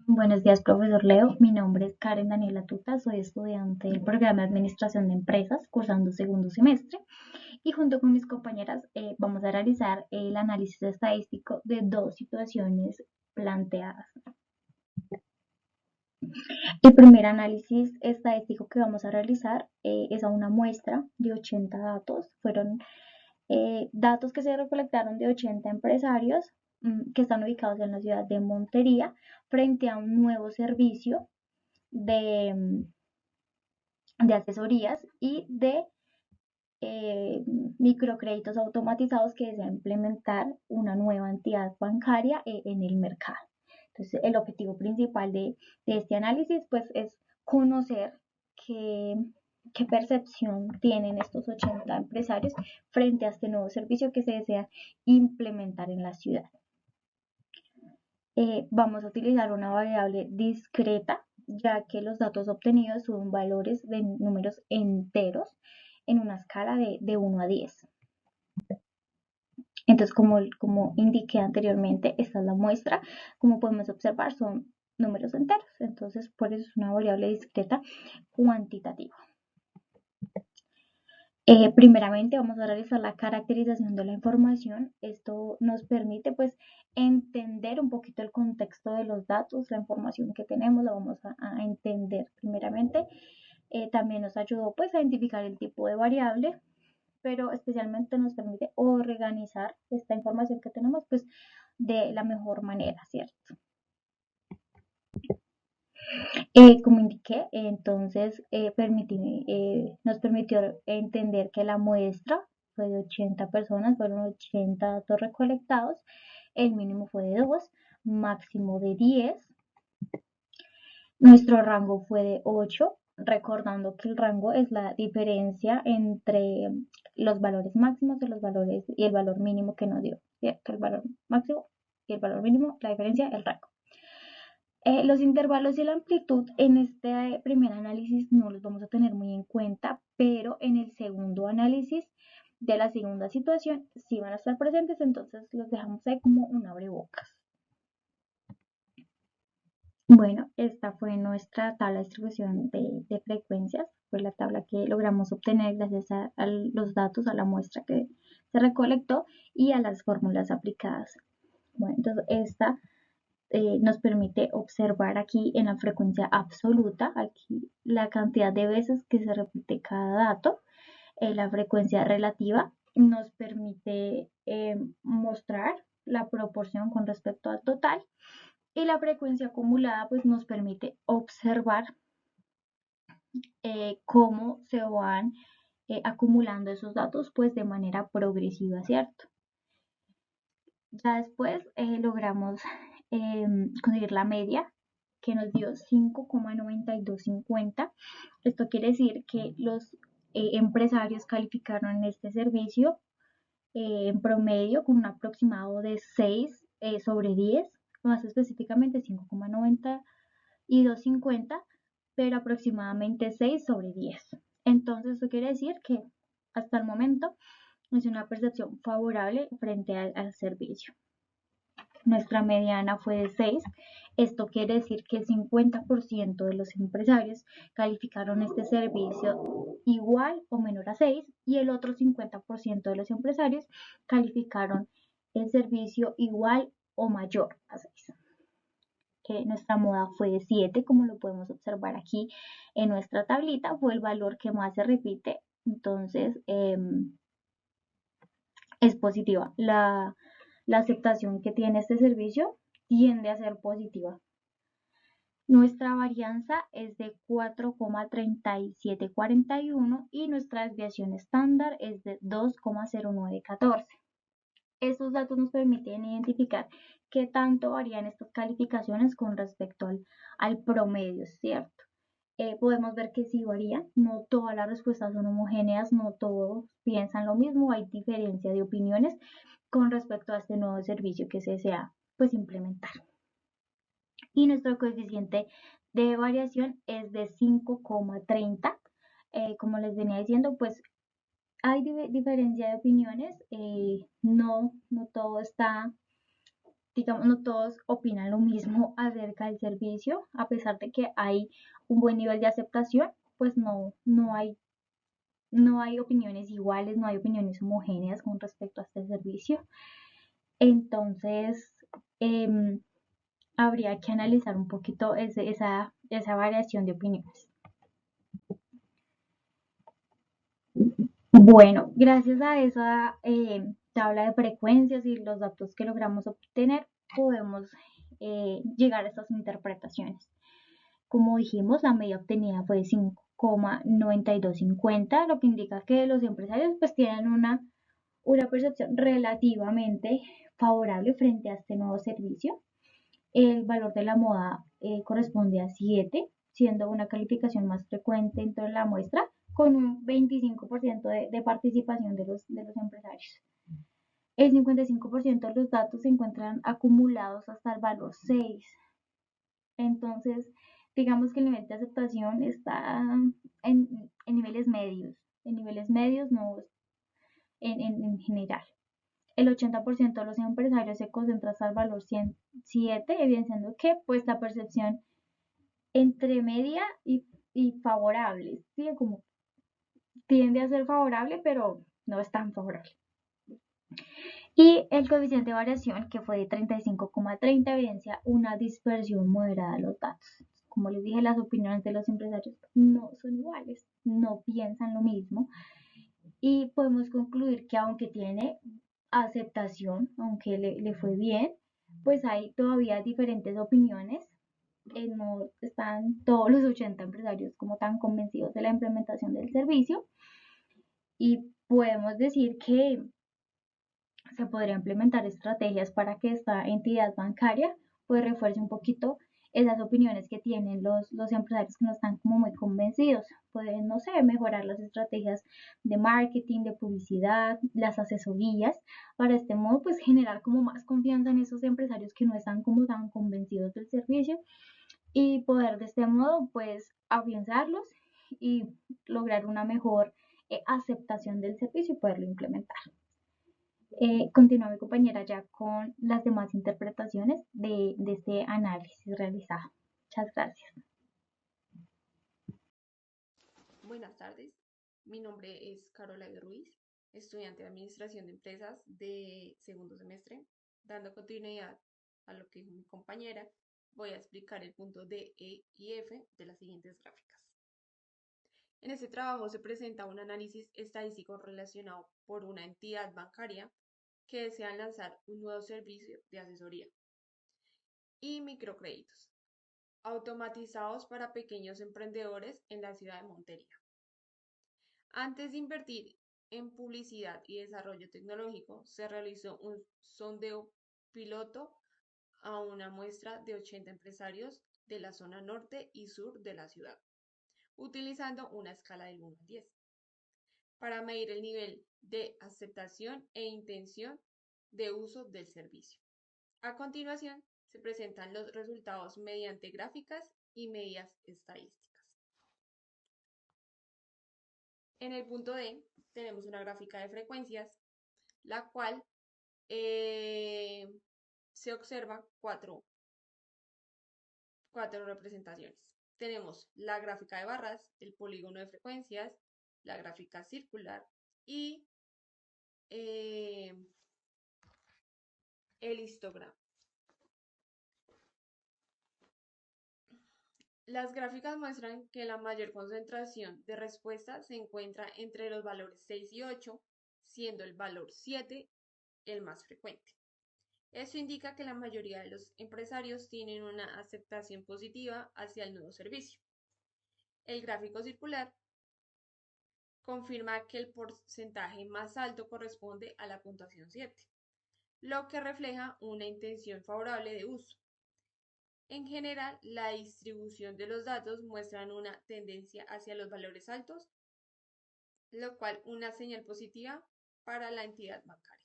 Buenos días, profesor Leo. Mi nombre es Karen Daniela Tuta, soy estudiante del programa de Administración de Empresas, cursando segundo semestre, y junto con mis compañeras vamos a realizar el análisis estadístico de dos situaciones planteadas. El primer análisis estadístico que vamos a realizar es a una muestra de 80 datos. Fueron datos que se recolectaron de 80 empresarios que están ubicados en la ciudad de Montería frente a un nuevo servicio de, de asesorías y de microcréditos automatizados que desea implementar una nueva entidad bancaria en el mercado. Entonces, el objetivo principal de este análisis pues, es conocer qué, qué percepción tienen estos 80 empresarios frente a este nuevo servicio que se desea implementar en la ciudad. Vamos a utilizar una variable discreta, ya que los datos obtenidos son valores de números enteros en una escala de 1 a 10. Entonces, como indiqué anteriormente, esta es la muestra. Como podemos observar, son números enteros. Entonces, por eso es una variable discreta cuantitativa. Primeramente vamos a realizar la caracterización de la información. Esto nos permite pues entender un poquito el contexto de los datos, la información que tenemos, la vamos a entender primeramente. También nos ayudó pues a identificar el tipo de variable, pero especialmente nos permite organizar esta información que tenemos pues de la mejor manera, ¿cierto? Como indiqué, entonces nos permitió entender que la muestra fue de 80 personas, fueron 80 datos recolectados, el mínimo fue de 2, máximo de 10, nuestro rango fue de 8, recordando que el rango es la diferencia entre los valores máximos de los valores y el valor mínimo que nos dio, ¿cierto? El valor máximo y el valor mínimo, la diferencia, el rango. Los intervalos y la amplitud en este primer análisis no los vamos a tener muy en cuenta, pero en el segundo análisis de la segunda situación sí van a estar presentes, entonces los dejamos ahí como un abrebocas. Bueno, esta fue nuestra tabla de distribución de frecuencias, fue la tabla que logramos obtener gracias a los datos, a la muestra que se recolectó y a las fórmulas aplicadas. Bueno, entonces esta nos permite observar aquí en la frecuencia absoluta, aquí la cantidad de veces que se repite cada dato. La frecuencia relativa nos permite mostrar la proporción con respecto al total y la frecuencia acumulada pues nos permite observar cómo se van acumulando esos datos pues de manera progresiva, ¿cierto? Ya después logramos conseguir la media que nos dio 5,9250. Esto quiere decir que los empresarios calificaron este servicio en promedio con un aproximado de 6 sobre 10, más específicamente 5,9250, pero aproximadamente 6 sobre 10. Entonces, esto quiere decir que hasta el momento es una percepción favorable frente al servicio. Nuestra mediana fue de 6. Esto quiere decir que el 50% de los empresarios calificaron este servicio igual o menor a 6 y el otro 50% de los empresarios calificaron el servicio igual o mayor a 6. Nuestra moda fue de 7, como lo podemos observar aquí en nuestra tablita, fue el valor que más se repite, entonces es positiva. La aceptación que tiene este servicio tiende a ser positiva. Nuestra varianza es de 4,3741 y nuestra desviación estándar es de 2,0914. Estos datos nos permiten identificar qué tanto varían estas calificaciones con respecto al promedio, ¿cierto? Podemos ver que sí varían, no todas las respuestas son homogéneas, no todos piensan lo mismo, hay diferencia de opiniones con respecto a este nuevo servicio que se desea pues implementar. Y nuestro coeficiente de variación es de 5,30. Como les venía diciendo, pues hay diferencia de opiniones, no todo está digamos, no todos opinan lo mismo acerca del servicio, a pesar de que hay un buen nivel de aceptación, pues no hay opiniones iguales, no hay opiniones homogéneas con respecto a este servicio. Entonces, eh, habría que analizar un poquito esa variación de opiniones. Bueno, gracias a esa tabla de frecuencias y los datos que logramos obtener, podemos llegar a estas interpretaciones. Como dijimos, la media obtenida fue 5,9250, lo que indica que los empresarios pues tienen una percepción relativamente favorable frente a este nuevo servicio. El valor de la moda corresponde a 7, siendo una calificación más frecuente en toda la muestra, con un 25% de participación de los empresarios. El 55% de los datos se encuentran acumulados hasta el valor 6. Entonces, digamos que el nivel de aceptación está en niveles medios, no en general. El 80% de los empresarios se concentra hasta el valor 107, evidenciando que pues la percepción entre media y favorable, ¿sí? Como tiende a ser favorable, pero no es tan favorable. Y el coeficiente de variación, que fue de 35,30, evidencia una dispersión moderada de los datos. Como les dije, las opiniones de los empresarios no son iguales, no piensan lo mismo. Y podemos concluir que aunque tiene aceptación, aunque le fue bien, pues hay todavía diferentes opiniones. No están todos los 80 empresarios como tan convencidos de la implementación del servicio. Y podemos decir que se podría implementar estrategias para que esta entidad bancaria pues refuerce un poquito esas opiniones que tienen los empresarios que no están como muy convencidos. Pueden, no sé, mejorar las estrategias de marketing, de publicidad, las asesorías, para este modo pues generar como más confianza en esos empresarios que no están como tan convencidos del servicio y poder de este modo pues afianzarlos y lograr una mejor aceptación del servicio y poderlo implementar. Continúa mi compañera ya con las demás interpretaciones de este análisis realizado. Muchas gracias. Buenas tardes, mi nombre es Carola Ruiz, estudiante de Administración de Empresas de segundo semestre. Dando continuidad a lo que dijo mi compañera, voy a explicar el punto D, E y F de las siguientes gráficas. En este trabajo se presenta un análisis estadístico relacionado por una entidad bancaria que desea lanzar un nuevo servicio de asesoría y microcréditos automatizados para pequeños emprendedores en la ciudad de Montería. Antes de invertir en publicidad y desarrollo tecnológico, se realizó un sondeo piloto a una muestra de 80 empresarios de la zona norte y sur de la ciudad, utilizando una escala del 1 al 10, para medir el nivel de aceptación e intención de uso del servicio. A continuación, se presentan los resultados mediante gráficas y medidas estadísticas. En el punto D tenemos una gráfica de frecuencias, la cual se observa cuatro representaciones. Tenemos la gráfica de barras, el polígono de frecuencias, la gráfica circular y eh, el histograma. Las gráficas muestran que la mayor concentración de respuestas se encuentra entre los valores 6 y 8, siendo el valor 7 el más frecuente. Esto indica que la mayoría de los empresarios tienen una aceptación positiva hacia el nuevo servicio. El gráfico circular confirma que el porcentaje más alto corresponde a la puntuación 7, lo que refleja una intención favorable de uso. En general, la distribución de los datos muestra una tendencia hacia los valores altos, lo cual es una señal positiva para la entidad bancaria.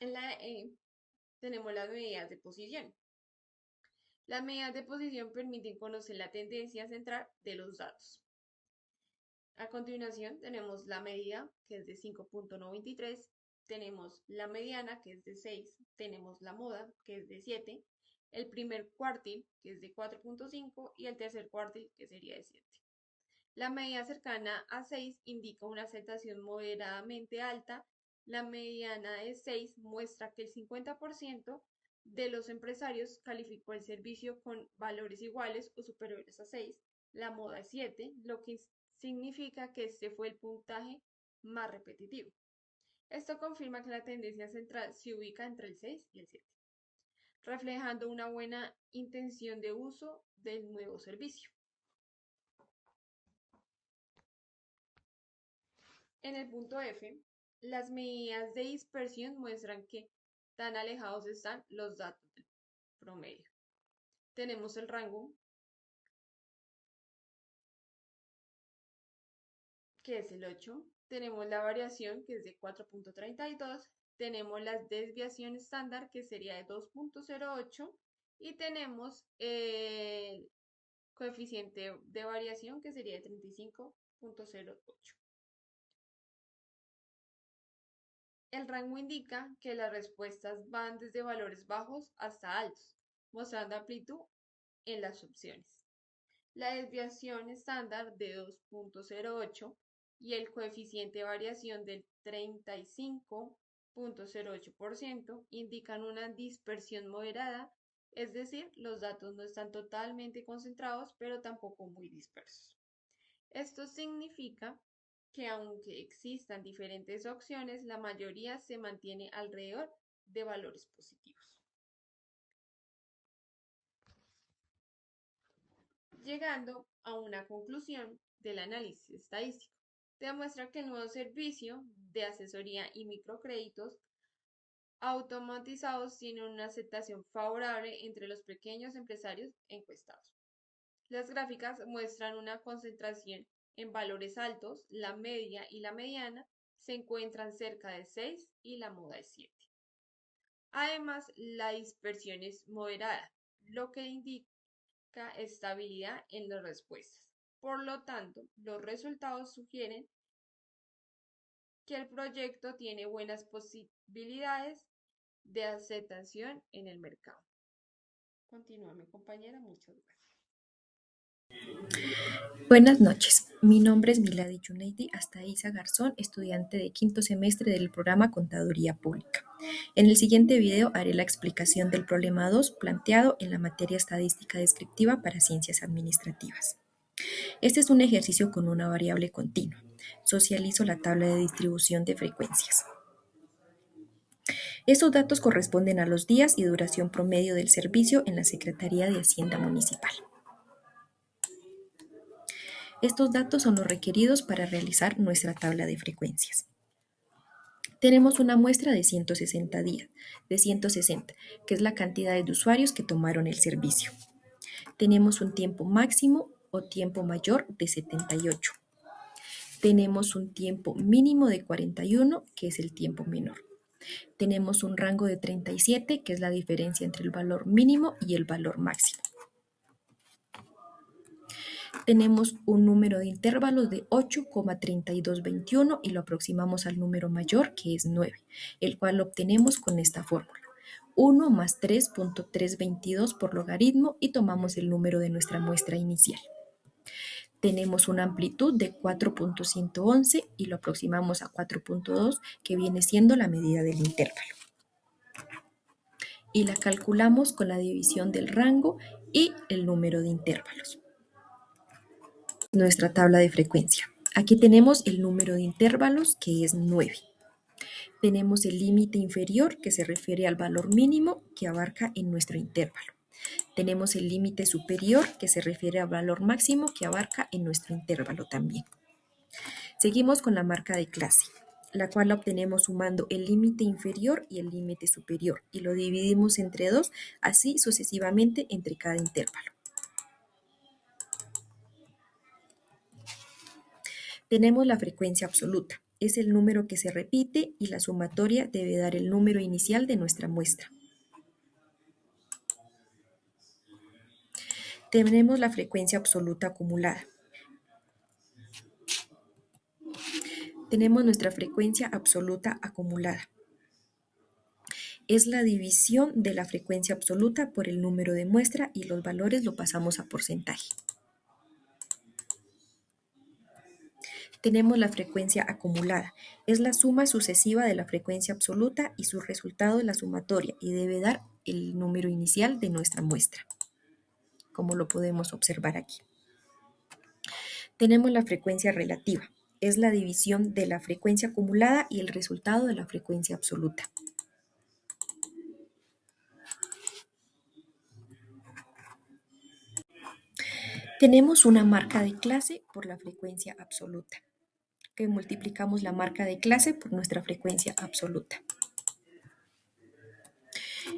En la E tenemos las medidas de posición. Las medidas de posición permiten conocer la tendencia central de los datos. A continuación tenemos la medida, que es de 5,93, tenemos la mediana, que es de 6, tenemos la moda, que es de 7, el primer cuartil, que es de 4,5 y el tercer cuartil, que sería de 7. La medida cercana a 6 indica una aceptación moderadamente alta. La mediana de 6 muestra que el 50% de los empresarios calificó el servicio con valores iguales o superiores a 6. La moda es 7, lo que significa que este fue el puntaje más repetitivo. Esto confirma que la tendencia central se ubica entre el 6 y el 7, reflejando una buena intención de uso del nuevo servicio. En el punto F, las medidas de dispersión muestran que tan alejados están los datos del promedio. Tenemos el rango, que es el 8. Tenemos la variación, que es de 4,32. Tenemos la desviación estándar, que sería de 2,08. Y tenemos el coeficiente de variación, que sería de 35,08. El rango indica que las respuestas van desde valores bajos hasta altos, mostrando amplitud en las opciones. La desviación estándar de 2,08 y el coeficiente de variación del 35,08% indican una dispersión moderada, es decir, los datos no están totalmente concentrados, pero tampoco muy dispersos. Esto significa que aunque existan diferentes opciones, la mayoría se mantiene alrededor de valores positivos. Llegando a una conclusión del análisis estadístico, demuestra que el nuevo servicio de asesoría y microcréditos automatizados tiene una aceptación favorable entre los pequeños empresarios encuestados. Las gráficas muestran una concentración en valores altos, la media y la mediana se encuentran cerca de 6 y la moda es 7. Además, la dispersión es moderada, lo que indica estabilidad en las respuestas. Por lo tanto, los resultados sugieren que el proyecto tiene buenas posibilidades de aceptación en el mercado. Continúa mi compañera, muchas gracias. Buenas noches, mi nombre es Milady Yuneidi Astaiza Garzón, estudiante de quinto semestre del programa Contaduría Pública. En el siguiente video haré la explicación del problema 2 planteado en la materia estadística descriptiva para ciencias administrativas. Este es un ejercicio con una variable continua. Socializo la tabla de distribución de frecuencias. Estos datos corresponden a los días y duración promedio del servicio en la Secretaría de Hacienda Municipal. Estos datos son los requeridos para realizar nuestra tabla de frecuencias. Tenemos una muestra de 160 días, que es la cantidad de usuarios que tomaron el servicio. Tenemos un tiempo máximo o tiempo mayor de 78. Tenemos un tiempo mínimo de 41, que es el tiempo menor. Tenemos un rango de 37, que es la diferencia entre el valor mínimo y el valor máximo. Tenemos un número de intervalos de 8,3221 y lo aproximamos al número mayor, que es 9, el cual lo obtenemos con esta fórmula. 1 más 3,322 por logaritmo y tomamos el número de nuestra muestra inicial. Tenemos una amplitud de 4,111 y lo aproximamos a 4,2, que viene siendo la medida del intervalo. Y la calculamos con la división del rango y el número de intervalos. Nuestra tabla de frecuencia. Aquí tenemos el número de intervalos, que es 9. Tenemos el límite inferior, que se refiere al valor mínimo que abarca en nuestro intervalo. Tenemos el límite superior, que se refiere al valor máximo que abarca en nuestro intervalo también. Seguimos con la marca de clase, la cual la obtenemos sumando el límite inferior y el límite superior, y lo dividimos entre 2, así sucesivamente entre cada intervalo. Tenemos la frecuencia absoluta, es el número que se repite y la sumatoria debe dar el número inicial de nuestra muestra. Tenemos la frecuencia absoluta acumulada. Tenemos nuestra frecuencia absoluta acumulada. Es la división de la frecuencia absoluta por el número de muestra y los valores lo pasamos a porcentaje. Tenemos la frecuencia acumulada. Es la suma sucesiva de la frecuencia absoluta y su resultado es la sumatoria y debe dar el número inicial de nuestra muestra, como lo podemos observar aquí. Tenemos la frecuencia relativa. Es la división de la frecuencia acumulada y el resultado de la frecuencia absoluta. Tenemos una marca de clase por la frecuencia absoluta, que multiplicamos la marca de clase por nuestra frecuencia absoluta.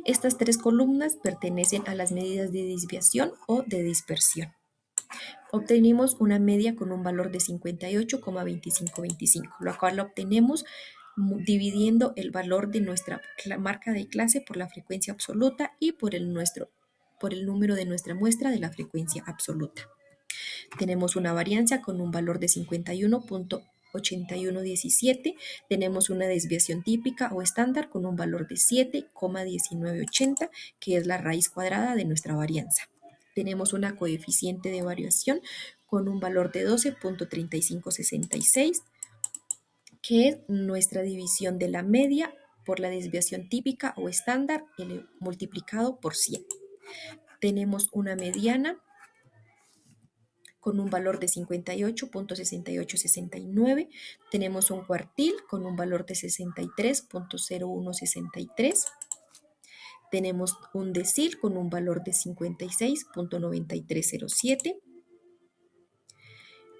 Estas tres columnas pertenecen a las medidas de desviación o de dispersión. Obtenemos una media con un valor de 58,2525, lo cual lo obtenemos dividiendo el valor de nuestra marca de clase por la frecuencia absoluta y por el número de nuestra muestra de la frecuencia absoluta. Tenemos una varianza con un valor de 51,8117, tenemos una desviación típica o estándar con un valor de 7,1980, que es la raíz cuadrada de nuestra varianza. Tenemos una coeficiente de variación con un valor de 12,3566, que es nuestra división de la media por la desviación típica o estándar multiplicado por 100. Tenemos una mediana con un valor de 58,6869, tenemos un cuartil con un valor de 63,0163, tenemos un decil con un valor de 56,9307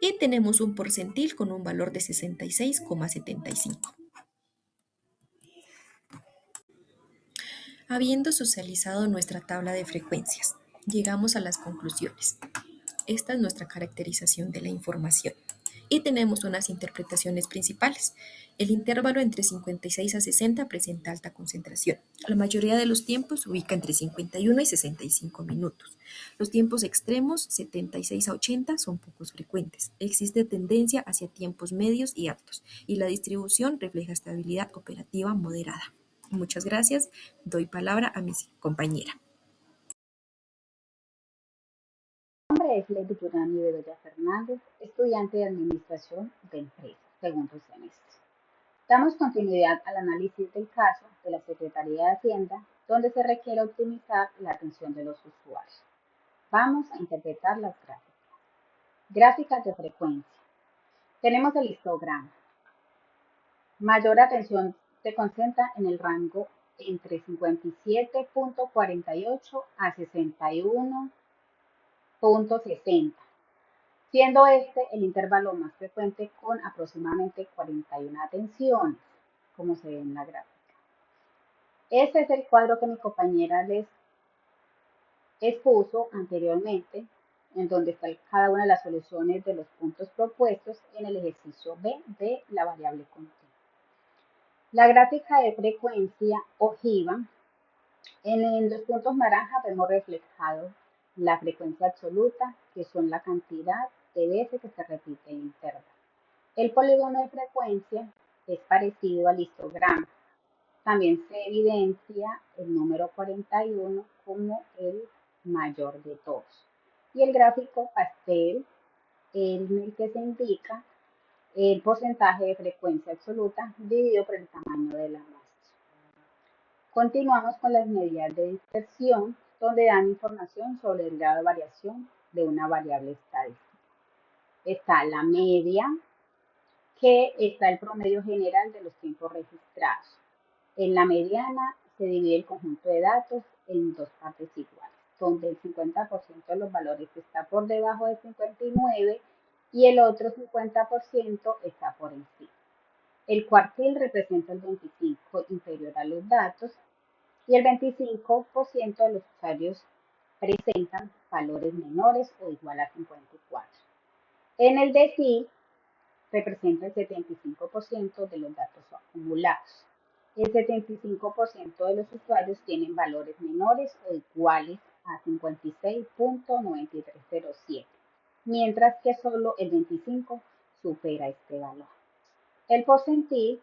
y tenemos un porcentil con un valor de 66,75. Habiendo socializado nuestra tabla de frecuencias, llegamos a las conclusiones. Esta es nuestra caracterización de la información. Y tenemos unas interpretaciones principales. El intervalo entre 56 a 60 presenta alta concentración. La mayoría de los tiempos se ubica entre 51 y 65 minutos. Los tiempos extremos, 76 a 80, son pocos frecuentes. Existe tendencia hacia tiempos medios y altos. Y la distribución refleja estabilidad operativa moderada. Muchas gracias. Doy palabra a mi compañera. Mi nombre es Lady Yurani Bedoya Fernández, estudiante de Administración de Empresas, segundo semestre. Damos continuidad al análisis del caso de la Secretaría de Hacienda, donde se requiere optimizar la atención de los usuarios. Vamos a interpretar las gráficas. Gráficas de frecuencia. Tenemos el histograma. Mayor atención se concentra en el rango entre 57,48 a 61,60, siendo este el intervalo más frecuente con aproximadamente 41 atenciones, como se ve en la gráfica. Este es el cuadro que mi compañera les expuso anteriormente, en donde está cada una de las soluciones de los puntos propuestos en el ejercicio B de la variable continua. La gráfica de frecuencia ojiva, en los puntos naranjas vemos reflejado la frecuencia absoluta, que son la cantidad de veces que se repite el intervalo. El polígono de frecuencia es parecido al histograma. También se evidencia el número 41 como el mayor de todos. Y el gráfico pastel, en el que se indica el porcentaje de frecuencia absoluta dividido por el tamaño de la muestra. Continuamos con las medidas de dispersión, donde dan información sobre el grado de variación de una variable estadística. Está la media, que está el promedio general de los tiempos registrados. En la mediana se divide el conjunto de datos en dos partes iguales, donde el 50% de los valores está por debajo de 59 y el otro 50% está por encima. El cuartil representa el 25 inferior a los datos y el 25% de los usuarios presentan valores menores o igual a 54. En el decil representa el 75% de los datos acumulados. El 75% de los usuarios tienen valores menores o iguales a 56,9307, mientras que solo el 25% supera este valor. El porcentil,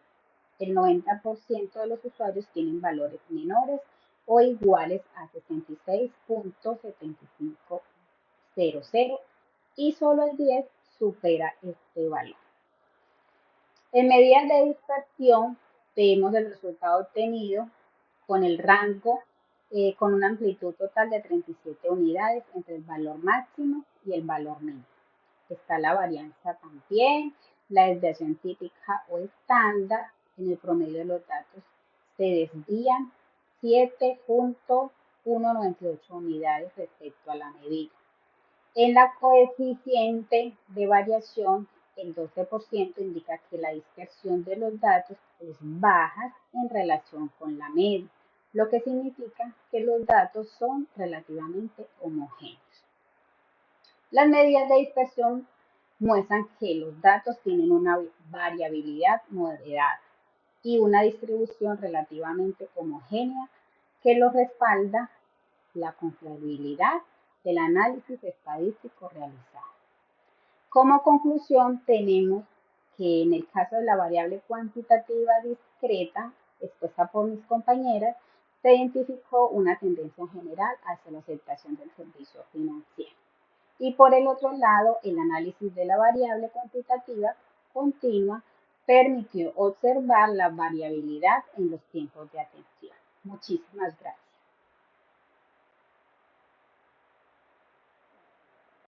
el 90% de los usuarios tienen valores menores o iguales a 66.7500 y solo el 10 supera este valor. En medidas de dispersión, vemos el resultado obtenido con el rango con una amplitud total de 37 unidades entre el valor máximo y el valor mínimo. Está la varianza también, la desviación típica o estándar. En el promedio de los datos se desvían 7.198 unidades respecto a la medida. En la coeficiente de variación, el 12% indica que la dispersión de los datos es baja en relación con la media, lo que significa que los datos son relativamente homogéneos. Las medidas de dispersión muestran que los datos tienen una variabilidad moderada y una distribución relativamente homogénea que los respalda la confiabilidad del análisis estadístico realizado. Como conclusión, tenemos que en el caso de la variable cuantitativa discreta expuesta por mis compañeras, se identificó una tendencia general hacia la aceptación del servicio financiero. Y por el otro lado, el análisis de la variable cuantitativa continua permitió observar la variabilidad en los tiempos de atención. Muchísimas gracias.